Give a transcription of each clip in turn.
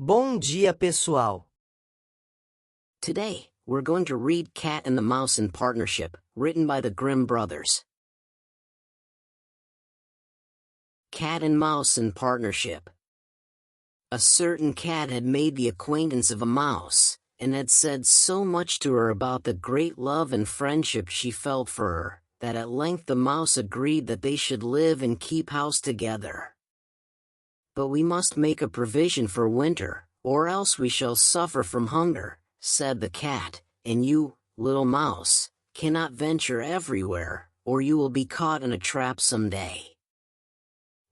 Bom dia, pessoal. Today, we're going to read Cat and the Mouse in Partnership, written by the Grimm brothers. Cat and Mouse in Partnership. A certain cat had made the acquaintance of a mouse, and had said so much to her about the great love and friendship she felt for her, that at length the mouse agreed that they should live and keep house together. "But we must make a provision for winter, or else we shall suffer from hunger," said the cat, "and you, little mouse, cannot venture everywhere, or you will be caught in a trap some day."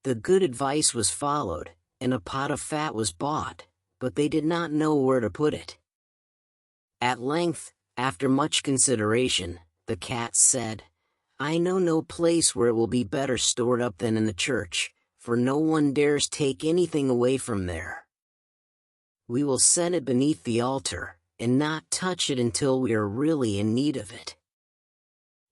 The good advice was followed, and a pot of fat was bought, but they did not know where to put it. At length, after much consideration, the cat said, "I know no place where it will be better stored up than in the church, for no one dares take anything away from there. We will set it beneath the altar, and not touch it until we are really in need of it."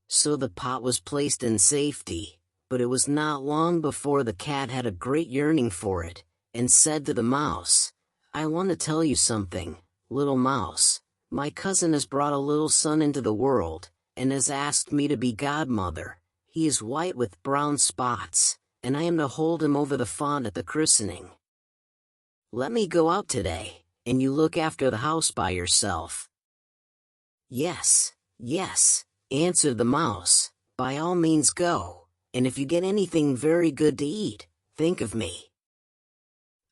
So the pot was placed in safety, but it was not long before the cat had a great yearning for it, and said to the mouse, "I want to tell you something, little mouse. My cousin has brought a little son into the world, and has asked me to be godmother. He is white with brown spots, and I am to hold him over the font at the christening. Let me go out today, and you look after the house by yourself." "Yes, yes," answered the mouse, "by all means go, and if you get anything very good to eat, think of me.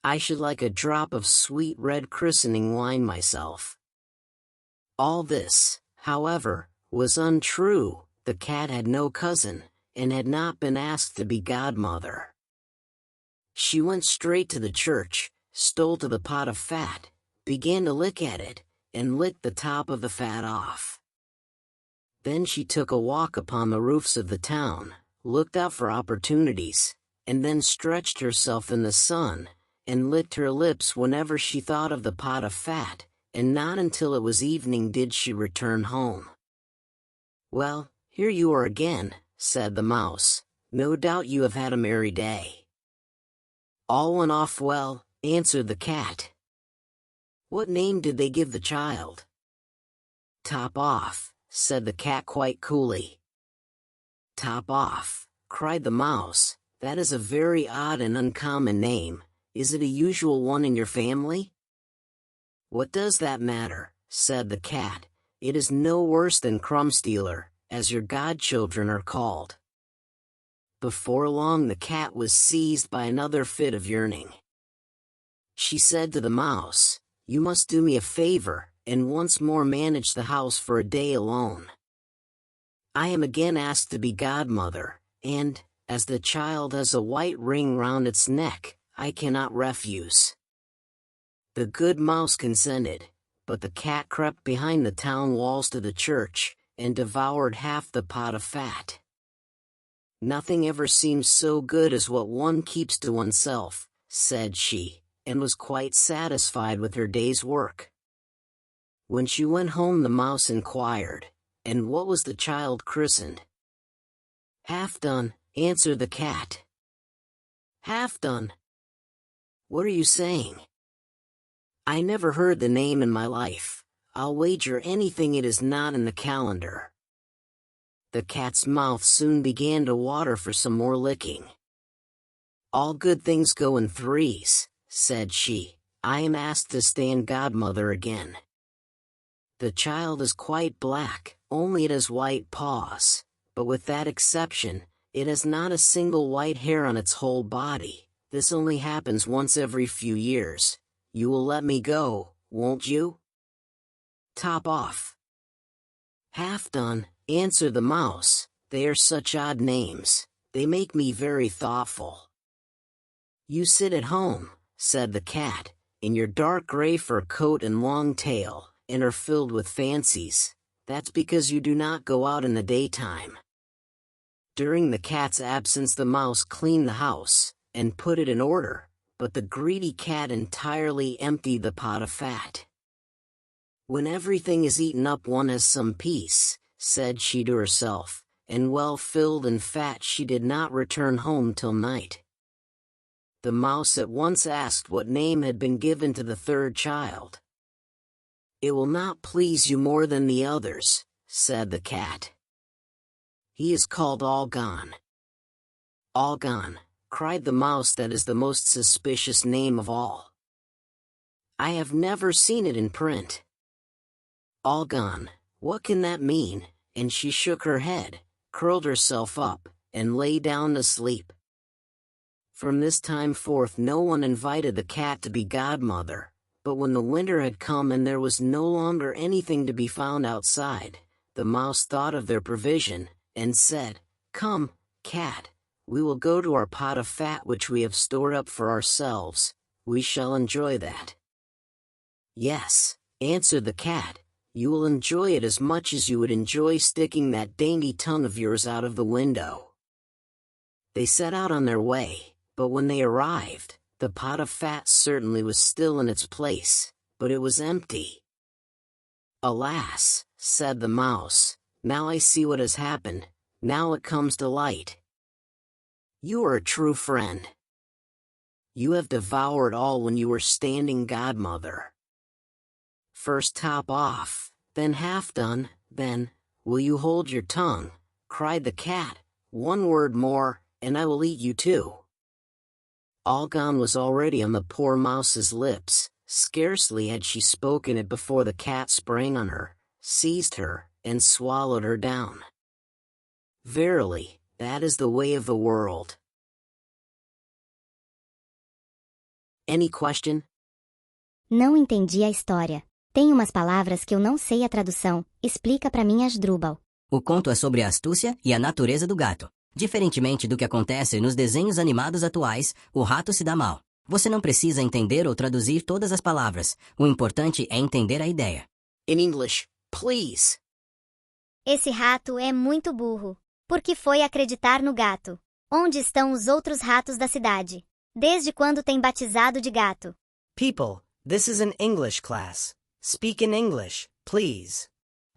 I should like a drop of sweet red christening wine myself." All this, however, was untrue. The cat had no cousin, and had not been asked to be godmother. She went straight to the church, stole to the pot of fat, began to lick at it, and licked the top of the fat off. Then she took a walk upon the roofs of the town, looked out for opportunities, and then stretched herself in the sun, and licked her lips whenever she thought of the pot of fat, and not until it was evening did she return home. "Well, here you are again," said the mouse. "No doubt you have had a merry day." "All went off well," answered the cat. "What name did they give the child?" "Top off," said the cat quite coolly. "Top off," cried the mouse, "that is a very odd and uncommon name. Is it a usual one in your family?" "What does that matter?" said the cat. "It is no worse than Crumbstealer, as your godchildren are called." Before long the cat was seized by another fit of yearning. She said to the mouse, "You must do me a favor, and once more manage the house for a day alone. I am again asked to be godmother, and, as the child has a white ring round its neck, I cannot refuse." The good mouse consented, but the cat crept behind the town walls to the church, and devoured half the pot of fat. "Nothing ever seems so good as what one keeps to oneself," said she, and was quite satisfied with her day's work. When she went home the mouse inquired, "And what was the child christened?" "Half done," answered the cat. "Half done? What are you saying? I never heard the name in my life. I'll wager anything it is not in the calendar." The cat's mouth soon began to water for some more licking. "All good things go in threes," said she. "I am asked to stand godmother again. The child is quite black, only it has white paws, but with that exception, it has not a single white hair on its whole body. This only happens once every few years. You will let me go, won't you?" "Top off." "Half done," answered the mouse. "They are such odd names. They make me very thoughtful." "You sit at home," said the cat, "in your dark gray fur coat and long tail, and are filled with fancies. That's because you do not go out in the daytime." During the cat's absence the mouse cleaned the house, and put it in order, but the greedy cat entirely emptied the pot of fat. "When everything is eaten up one has some peace," said she to herself, and well filled and fat she did not return home till night. the mouse at once asked what name had been given to the third child. "It will not please you more than the others," said the cat. "He is called All Gone." "All Gone," cried the mouse, "that is the most suspicious name of all. I have never seen it in print. All Gone, what can that mean?" And she shook her head, curled herself up, and lay down to sleep. From this time forth no one invited the cat to be godmother, but when the winter had come and there was no longer anything to be found outside, the mouse thought of their provision, and said, "Come, cat, we will go to our pot of fat which we have stored up for ourselves. We shall enjoy that." "Yes," answered the cat, "you will enjoy it as much as you would enjoy sticking that dainty tongue of yours out of the window." They set out on their way, but when they arrived, the pot of fat certainly was still in its place, but it was empty. "Alas," said the mouse, "now I see what has happened, now it comes to light. You are a true friend. You have devoured all when you were standing godmother. First top off, then half done, then, will you hold your tongue?" cried the cat. "One word more, and I will eat you too." All Gone was already on the poor mouse's lips. Scarcely had she spoken it before the cat sprang on her, seized her, and swallowed her down. Verily, that is the way of the world. Any question? Não entendi a história. Tem umas palavras que eu não sei a tradução. Explica pra mim, Asdrubal. O conto é sobre a astúcia e a natureza do gato. Diferentemente do que acontece nos desenhos animados atuais, o rato se dá mal. Você não precisa entender ou traduzir todas as palavras. O importante é entender a ideia. In English, please. Esse rato é muito burro. Por que foi acreditar no gato? Onde estão os outros ratos da cidade? Desde quando tem batizado de gato? People, this is an English class. Speak in English, please.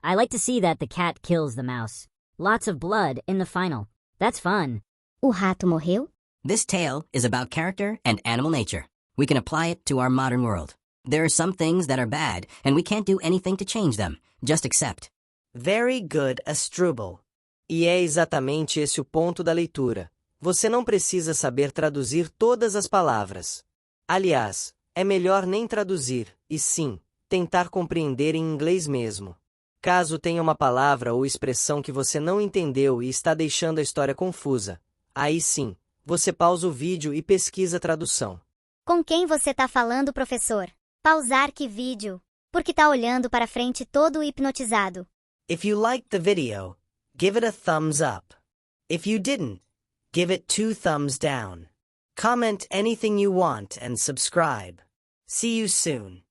I like to see that the cat kills the mouse. Lots of blood in the final. That's fun. O rato morreu? This tale is about character and animal nature. We can apply it to our modern world. There are some things that are bad, and we can't do anything to change them. Just accept. Very good, Asdrubal. E é exatamente esse o ponto da leitura. Você não precisa saber traduzir todas as palavras. Aliás, é melhor nem traduzir, e sim, tentar compreender em inglês mesmo. Caso tenha uma palavra ou expressão que você não entendeu e está deixando a história confusa, aí sim, você pausa o vídeo e pesquisa a tradução. Com quem você tá falando, professor? Pausar que vídeo? Porque tá olhando para frente todo hipnotizado. If you liked the video, give it a thumbs up. If you didn't, give it 2 thumbs down. Comment anything you want and subscribe. See you soon.